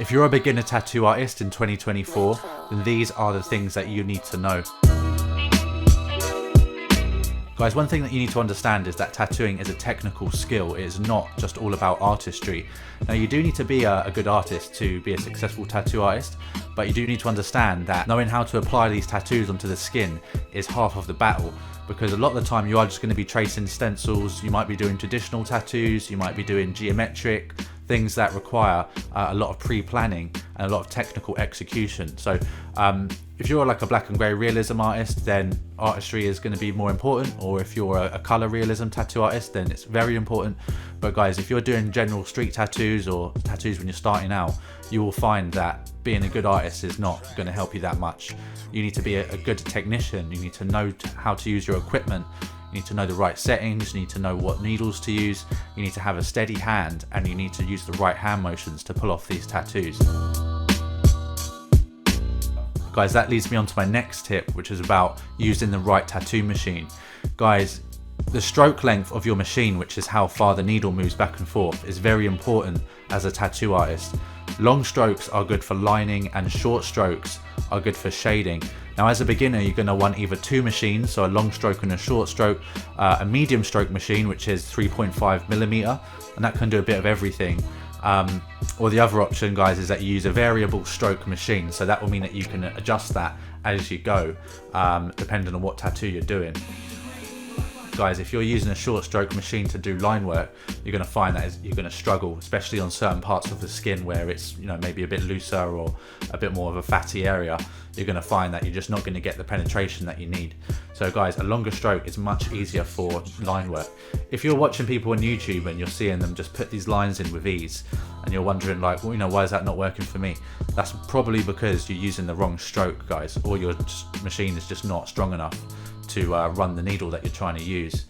If you're a beginner tattoo artist in 2024, then these are the things that you need to know. Guys, one thing that you need to understand is that tattooing is a technical skill. It is not just all about artistry. Now, you do need to be a good artist to be a successful tattoo artist, but you do need to understand that knowing how to apply these tattoos onto the skin is half of the battle, because a lot of the time you are just going to be tracing stencils, you might be doing traditional tattoos, you might be doing geometric, things that require a lot of pre-planning and a lot of technical execution. So if you're like a black and grey realism artist, then artistry is going to be more important, or if you're a colour realism tattoo artist, then it's very important. But guys, if you're doing general street tattoos or tattoos when you're starting out, you will find that being a good artist is not going to help you that much. You need to be a good technician, you need to know how to use your equipment, you need to know the right settings, you need to know what needles to use, you need to have a steady hand, and you need to use the right hand motions to pull off these tattoos. Guys, that leads me on to my next tip, which is about using the right tattoo machine. Guys, the stroke length of your machine, which is how far the needle moves back and forth, is very important as a tattoo artist. Long strokes are good for lining and short strokes are good for shading. Now, as a beginner, you're going to want either two machines, so a long stroke and a short stroke, a medium stroke machine, which is 3.5mm, and that can do a bit of everything. Or the other option, guys, is that you use a variable stroke machine, so that will mean that you can adjust that as you go, depending on what tattoo you're doing. Guys, if you're using a short stroke machine to do line work, you're going to find that you're going to struggle, especially on certain parts of the skin where it's, you know, maybe a bit looser or a bit more of a fatty area. You're going to find that you're just not going to get the penetration that you need. So guys, a longer stroke is much easier for line work. If you're watching people on YouTube and you're seeing them just put these lines in with ease, and you're wondering like, well, you know, why is that not working for me? That's probably because you're using the wrong stroke, guys, or your machine is just not strong enough to run the needle that you're trying to use.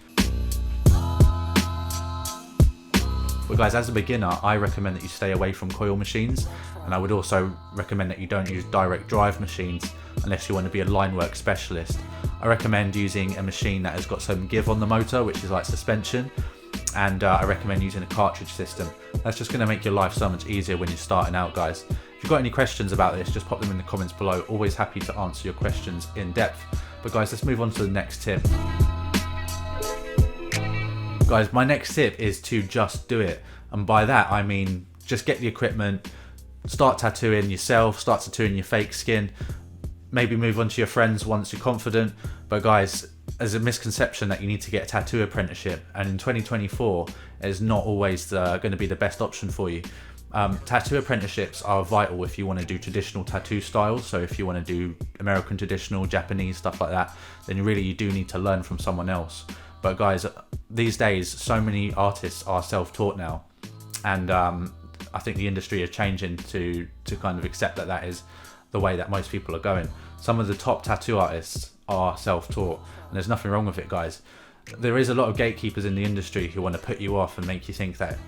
But guys, as a beginner, I recommend that you stay away from coil machines, and I would also recommend that you don't use direct drive machines unless you want to be a line work specialist. I recommend using a machine that has got some give on the motor, which is like suspension, and I recommend using a cartridge system. That's just going to make your life so much easier when you're starting out, guys. If you've got any questions about this, just pop them in the comments below. Always happy to answer your questions in depth. But guys, let's move on to the next tip. Guys, my next tip is to just do it. And by that, I mean, just get the equipment, start tattooing yourself, start tattooing your fake skin, maybe move on to your friends once you're confident. But guys, there's a misconception that you need to get a tattoo apprenticeship. And in 2024, it's not always going to be the best option for you. Tattoo apprenticeships are vital if you want to do traditional tattoo styles. So if you want to do American traditional, Japanese, stuff like that, then you do need to learn from someone else. But guys, these days, so many artists are self-taught now. And I think the industry is changing to kind of accept that that is the way that most people are going. Some of the top tattoo artists are self-taught, and there's nothing wrong with it, guys. There is a lot of gatekeepers in the industry who want to put you off and make you think that,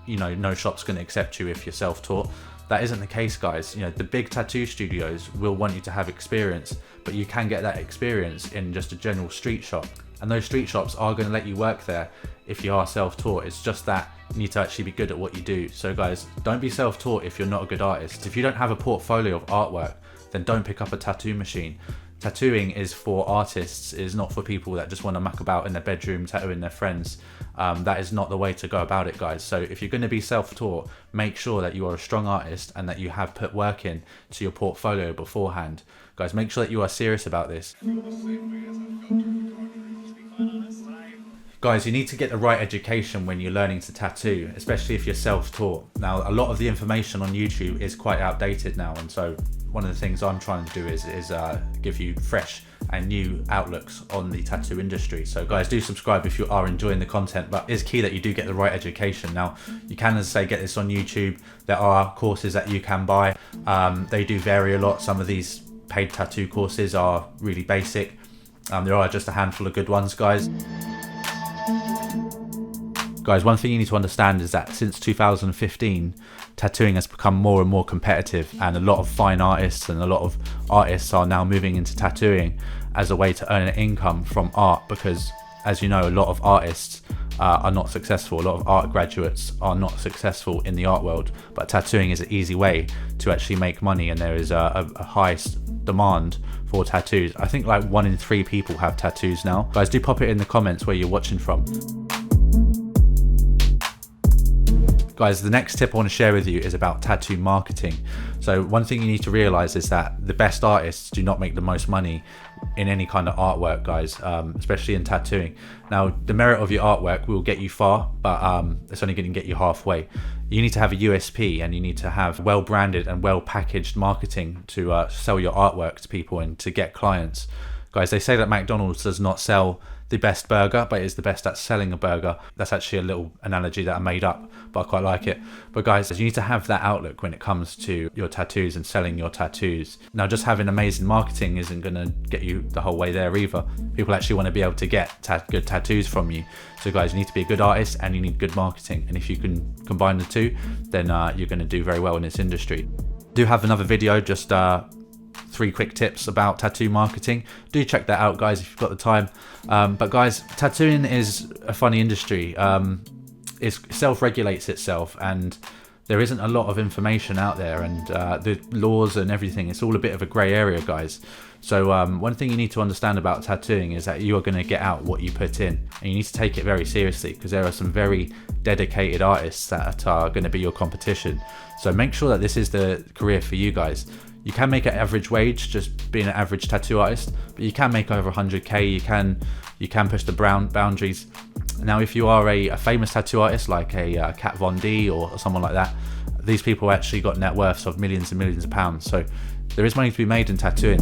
you know, no shop's going to accept you if you're self-taught. That isn't the case, guys. You know, the big tattoo studios will want you to have experience, but you can get that experience in just a general street shop. And those street shops are going to let you work there if you are self-taught. It's just that you need to actually be good at what you do. So guys, don't be self-taught if you're not a good artist. If you don't have a portfolio of artwork, then don't pick up a tattoo machine. Tattooing is for artists, it is not for people that just want to muck about in their bedroom tattooing their friends. That is not the way to go about it, guys. So if you're going to be self-taught, make sure that you are a strong artist and that you have put work in to your portfolio beforehand. Guys, make sure that you are serious about this. Guys, you need to get the right education when you're learning to tattoo, especially if you're self-taught. Now, a lot of the information on YouTube is quite outdated now, and so one of the things I'm trying to do is give you fresh and new outlooks on the tattoo industry. So guys, do subscribe if you are enjoying the content, but it's key that you do get the right education. Now, you can, as I say, get this on YouTube. There are courses that you can buy. They do vary a lot. Some of these paid tattoo courses are really basic. There are just a handful of good ones, guys. Guys, one thing you need to understand is that since 2015, tattooing has become more and more competitive, and a lot of fine artists and a lot of artists are now moving into tattooing as a way to earn an income from art, because as you know, a lot of artists are not successful. A lot of art graduates are not successful in the art world, but tattooing is an easy way to actually make money, and there is a high demand for tattoos. I think like 1 in 3 people have tattoos now. Guys, do pop it in the comments where you're watching from. Guys, the next tip I want to share with you is about tattoo marketing. So one thing you need to realize is that the best artists do not make the most money in any kind of artwork, guys, especially in tattooing. Now, the merit of your artwork will get you far, but it's only going to get you halfway. You need to have a USP, and you need to have well branded and well packaged marketing to sell your artwork to people and to get clients. Guys, they say that McDonald's does not sell the best burger, but it is the best at selling a burger. That's actually a little analogy that I made up, but I quite like it. But guys, you need to have that outlook when it comes to your tattoos and selling your tattoos. Now, just having amazing marketing isn't going to get you the whole way there either. People actually want to be able to get good tattoos from you. So guys, you need to be a good artist and you need good marketing. And if you can combine the two, then you're going to do very well in this industry. I do have another video, just 3 quick tips about tattoo marketing. Do check that out, guys, if you've got the time. But guys, tattooing is a funny industry. It self-regulates itself, and there isn't a lot of information out there, and the laws and everything, it's all a bit of a grey area, guys. So one thing you need to understand about tattooing is that you are going to get out what you put in, and you need to take it very seriously, because there are some very dedicated artists that are going to be your competition. So make sure that this is the career for you guys. You can make an average wage just being an average tattoo artist, but you can make over 100k. You can push the boundaries. Now, if you are a famous tattoo artist like a Kat Von D or someone like that, these people actually got net worths of millions and millions of pounds. So there is money to be made in tattooing.